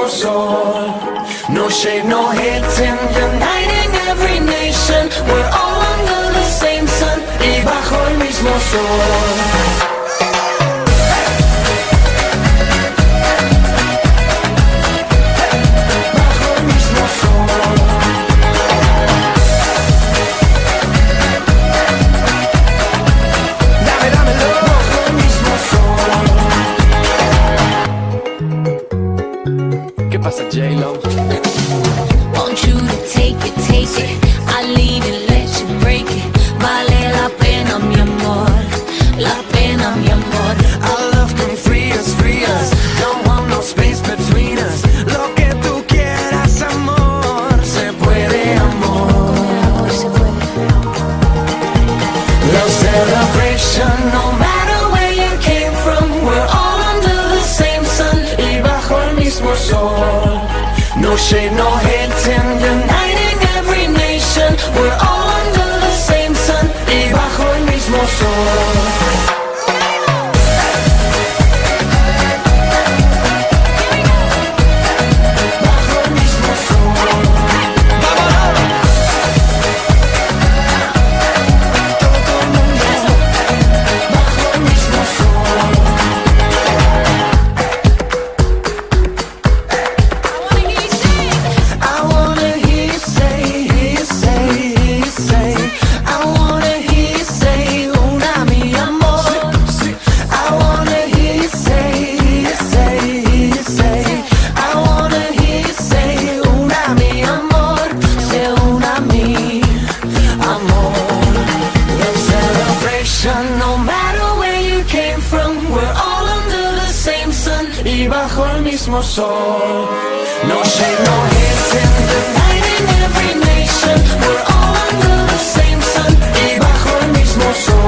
mismo sol. No shade, no hating, uniting every nation. We're all under the same sun y bajo el mismo sol. J-Lo. Want you to take it, I leave it, let you break it. Vale la pena, mi amor, la pena, mi amor. Our love can free us, don't want no space between us. Lo que tú quieras, amor, se puede, amor. Love celebration, no matter where you came from. We're all under the same sun y bajo el mismo sol. No shade, no hating, uniting every nation. We're all under the same sun y bajo el mismo sol. No matter where you came from, we're all under the same sun y bajo el mismo sol. No shade, no hating, uniting every nation. We're all under the same sun y bajo el mismo sol.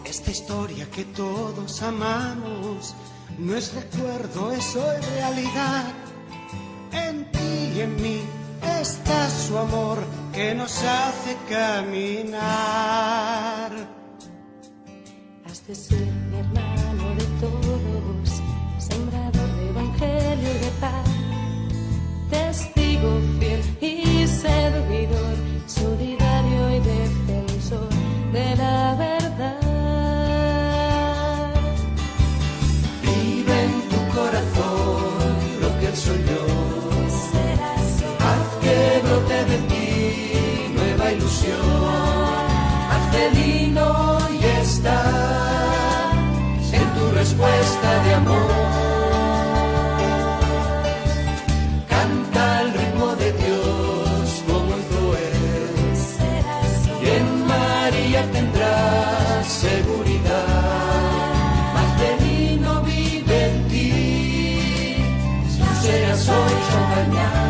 Esta historia que todos amamos no es recuerdo, es hoy realidad. En ti y en mí está su amor que nos hace caminar. Has de ser mi hermano de todos, sembrador de evangelio y de paz, testigo fiel y servidor, solidario y defensor de la verdad. Lo que él soñó, haz que brote de ti nueva ilusión, hazte lindo y está en tu respuesta de amor. Canta el ritmo de Dios como hizo él, y en María tendrás seguridad. Serás hoy mañana.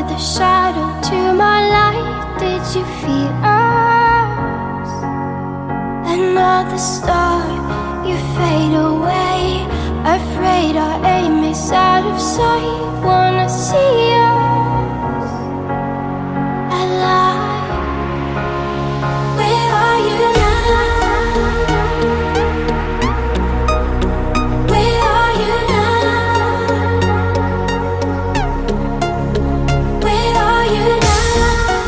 with a shadow to my light. Did you feel us? Another star, you fade away. Afraid our aim is out of sight. Wanna see us alive. Where are you now? Where are you now? Where are you now?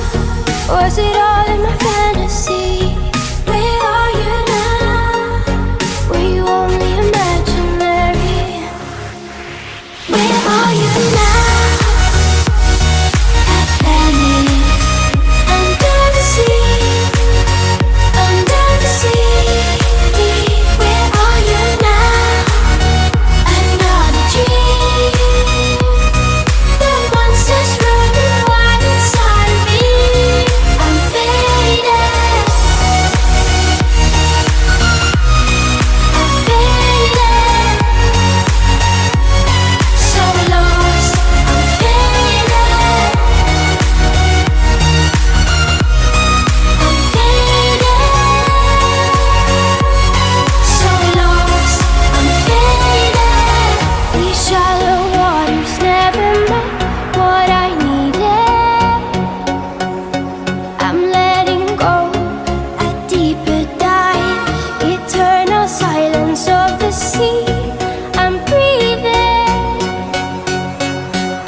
Was it all in my fantasy? Where are you now? Were you only imaginary? Where are you now? Atlantis, under the sea, under the sea. Where are you now? Another dream. The monsters running wild inside of me. I'm faded. I'm faded. So lost. I'm faded. I'm faded. So lost. I'm faded. These shallow waters never met what I needed. I'm letting go a deeper dive. Eternal silence of the sea. I'm breathing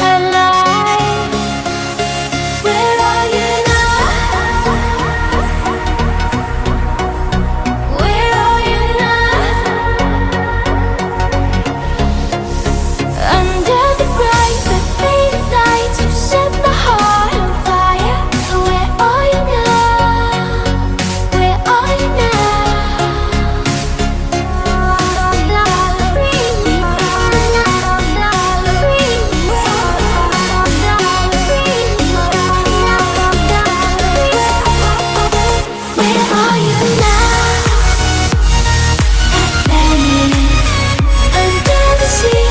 alive. Where are you now? Where are you now? Under the bright but faded lights, you set my heart on fire. Where are you now? Where are you Where are you now? Atlantis, under the sea,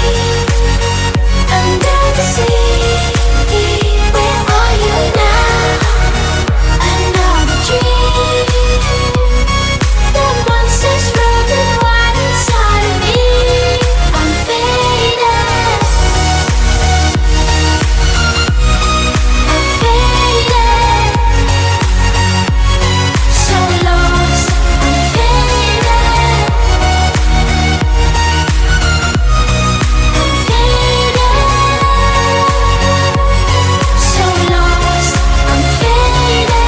under the sea. Where are you now? Another dream. The monsters running wild inside of me. I'm faded. I'm faded. So lost. I'm faded. I'm faded. So lost. I'm faded.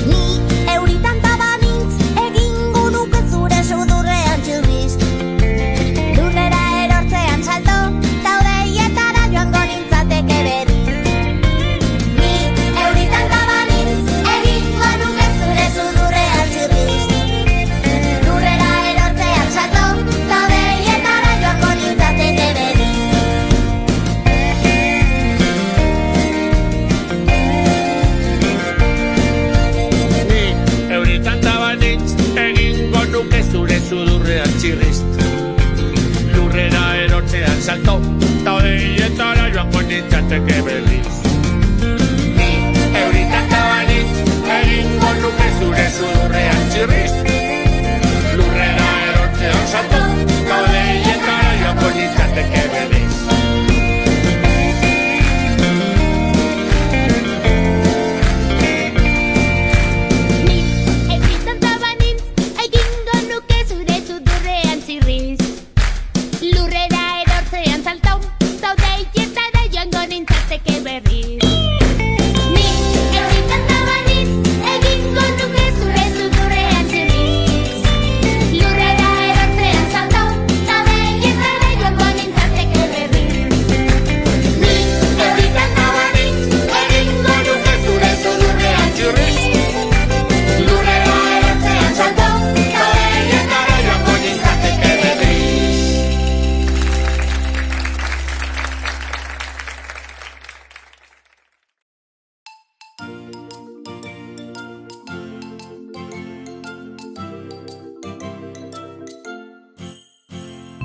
Ni euritan tabanintz egingo nuke zure sudurrean txurriz. Lurrera erortzean salto, ta hodeietara joango nintzateke berriz. Ni euritan tabanintz egingo nuke zure sudurrean txurriz. Lurrera erortzean salto, ta hodeietara joango nintzateke berriz. Ni euritan tabanintz egingo nuke zure sudurrean txirrizt. Lurrera erotzean salto, ta hodeietara joango nintzateke berriz. Ni euritan tabanintz egingo nuke zure sudurrean txirrizt. Lurrera erotzean salto, ta hodeietara joango nintzateke berriz. Ni euritan tabanintz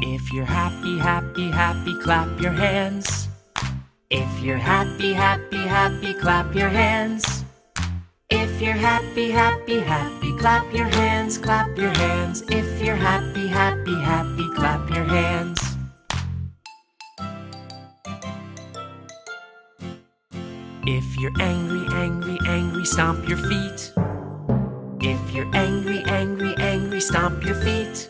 If you're happy, happy, happy, clap your hands. If you're happy, happy, happy, clap your hands. If you're happy, happy, happy, clap your hands, clap your hands. If you're happy, happy, happy, clap your hands. If you're angry, angry, angry, stomp your feet. If you're angry, angry, angry, stomp your feet.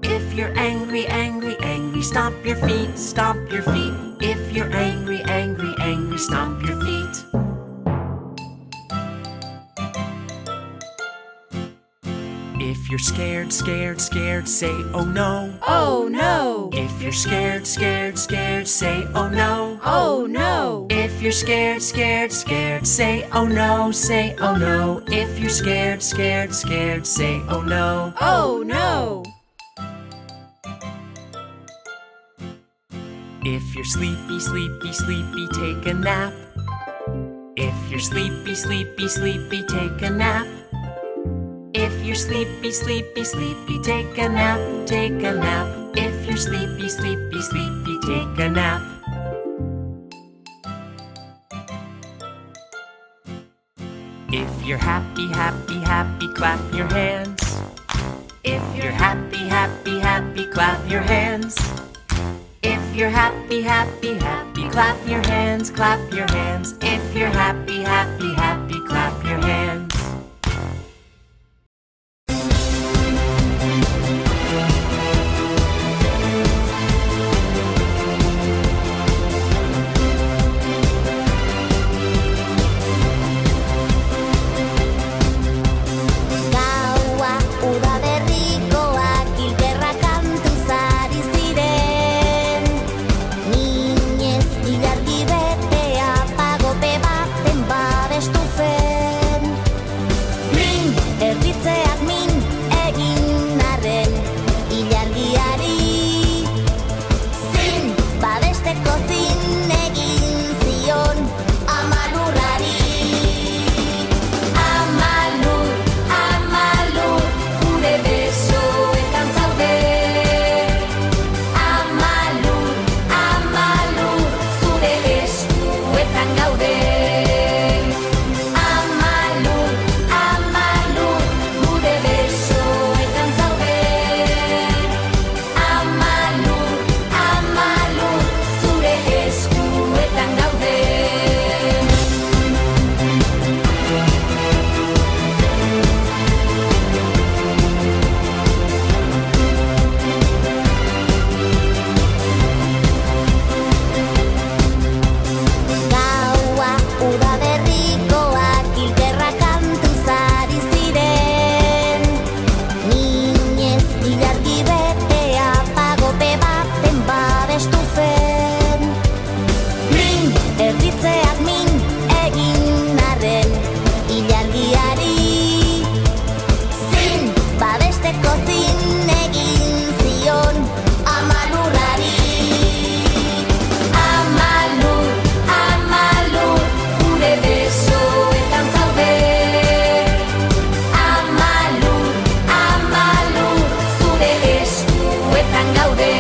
If you're angry, angry, angry, stomp your feet, stomp your feet. If you're angry, angry, angry, stomp your feet. If you're scared, scared, scared, say oh no. Oh no, If you're scared, scared, scared, say oh no. oh no, If you're scared, scared, scared, say oh no, say oh no. If you're scared, scared, scared, say oh no. oh no. If you're sleepy, sleepy, sleepy, take a nap. If you're sleepy, sleepy, sleepy, take a nap. If you're sleepy, sleepy, sleepy, take a nap, take a nap. If you're sleepy, sleepy, sleepy, take a nap. If you're happy, happy, happy, clap your hands. If you're happy, happy, happy, clap your hands. If you're happy, happy, happy, clap your hands, clap your hands. If you're happy, happy, happy, clap your hands. Gaua udaberrikoak kilkerra kantuz ari ziren. Minez ilargi betea pagope baten babestu zen. Min erditzeak min egin arren ilargiari. Zin babesteko zin egin zion amalurrari. Amalur, amalur, gure besoetan zaude. Amalur, amalur, zure eskuetan gaude. Amalur, amalur, gure besoetan zaude. Amalur, amalur, zure eskuetan gaude. Gaua udaberrikoak kilkerra kantuz ari ziren. Minez ilargi betea pagope baten babestu zen. Min erditzeak min egin arren ilargiari. Zin babesteko zin egin zion amalurrari. Amalur, amalur, gure besoetan zaude. Amalur, amalur, zure eskuetan gaude.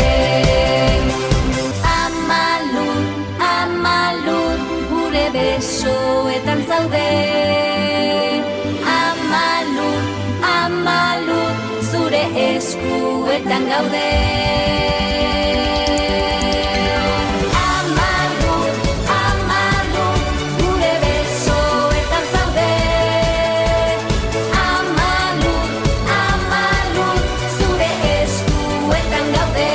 Amalur, amalur, gure besoetan zaude. Amalur, amalur, zure eskuetan gaude. Amalur, amalur, gure besoetan zaude. Amalur, amalur, zure eskuetan gaude.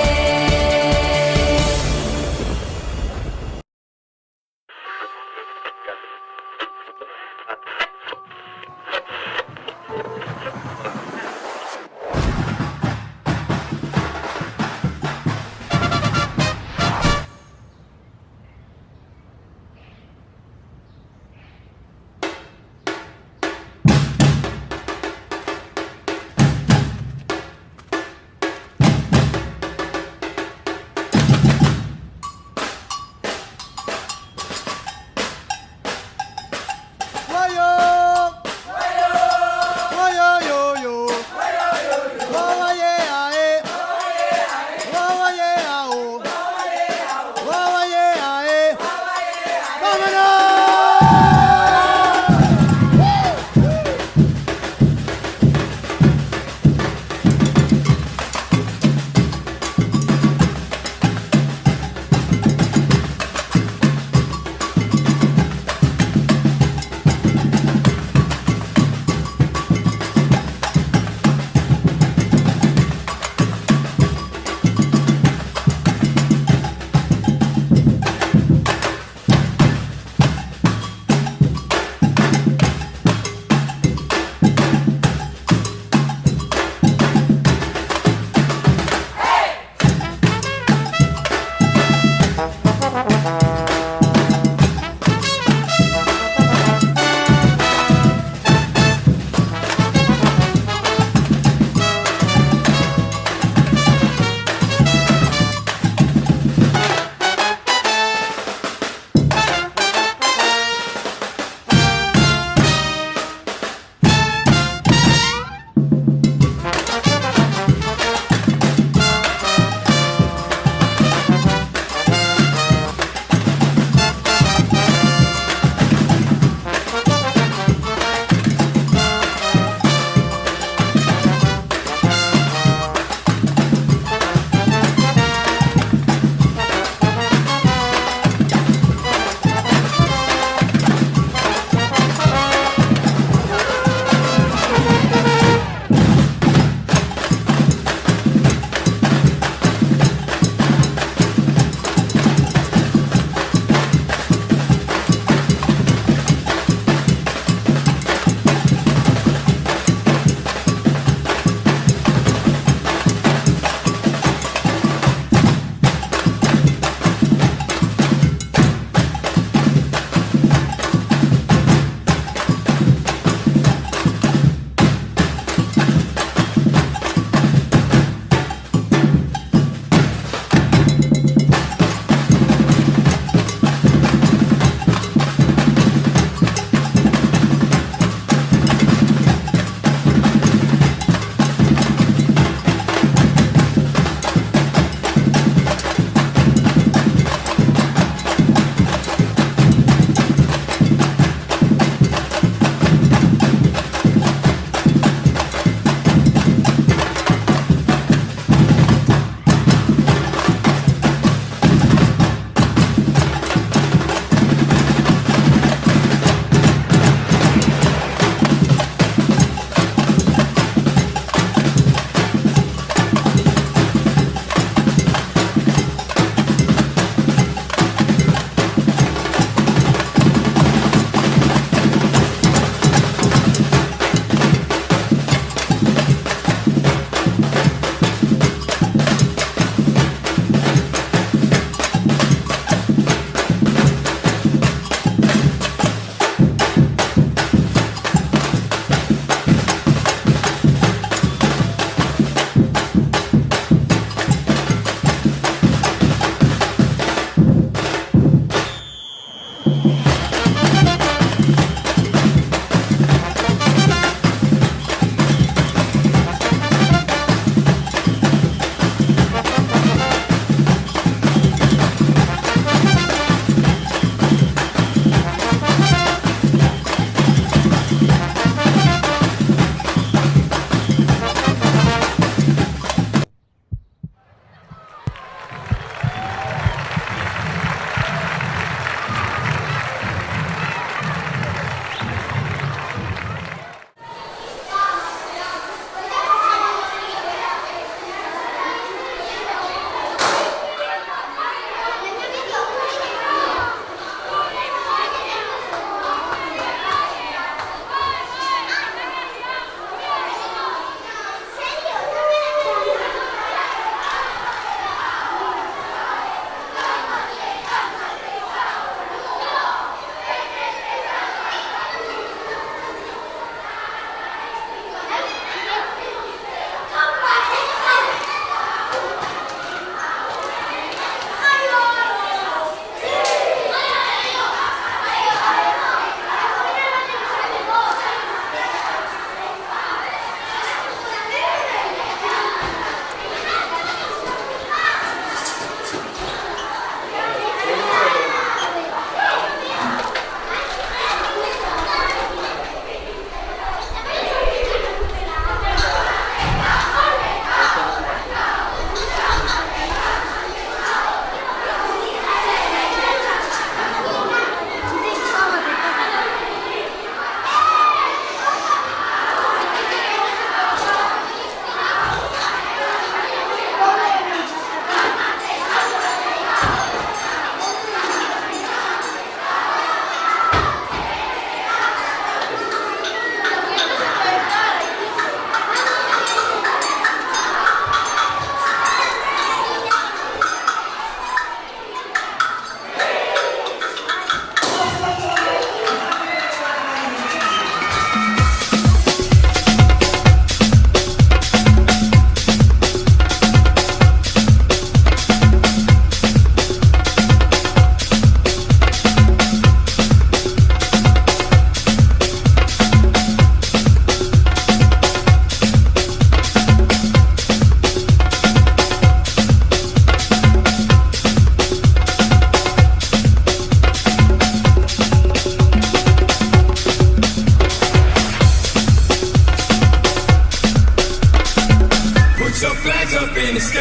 So flags up in the sky,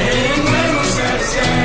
and when we're satisfied.